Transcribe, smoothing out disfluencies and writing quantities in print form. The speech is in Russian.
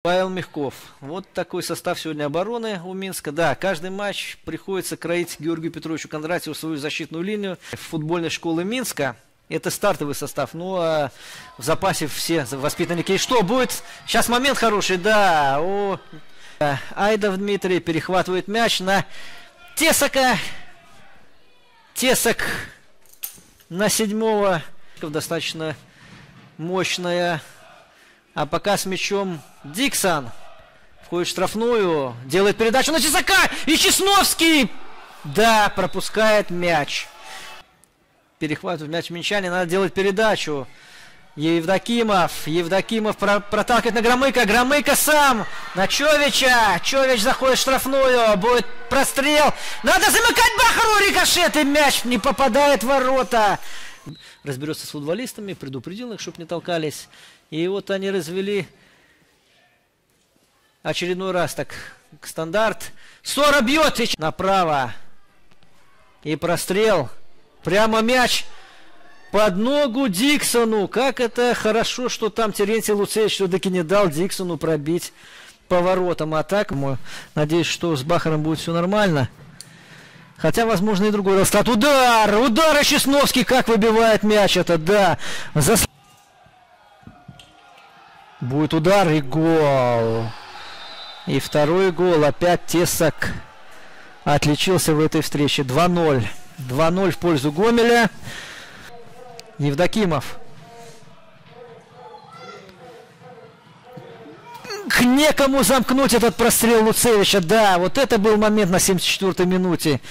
Павел Мягков. Вот такой состав сегодня обороны у Минска. Да, каждый матч приходится кроить Георгию Петровичу Кондратьеву свою защитную линию футбольной школы Минска. Это стартовый состав. Ну, а в запасе все воспитанники. И что будет? Сейчас момент хороший, да. Айдов Дмитрий перехватывает мяч на Тесака. Тесак на 7-го. Достаточно мощная. А пока с мячом Диксон входит в штрафную, делает передачу на Тесака, и Чесновский, да, пропускает мяч. Перехватывает мяч минчане, надо делать передачу. Евдокимов проталкивает на Громыка, Громыка сам на Човича, Чович заходит в штрафную, будет прострел, надо замыкать Бахару, рикошет, и мяч не попадает в ворота. Разберется с футболистами, предупредил их, чтобы не толкались. И вот они развели очередной раз так стандарт. Сора бьет направо. И прострел. Прямо мяч под ногу Диксону. Как это хорошо, что там Терентий Луцевич все-таки не дал Диксону пробить поворотом. А так, надеюсь, что с Бахаром будет все нормально. Хотя, возможно, и другой расклад. Удар! Удар! И Чесновский как выбивает мяч. Это да. Будет удар и гол. И второй гол. Опять Тесак отличился в этой встрече. 2-0. 2-0 в пользу Гомеля. Евдокимов. Некому замкнуть этот прострел Луцевича. Да, вот это был момент на 74-й минуте.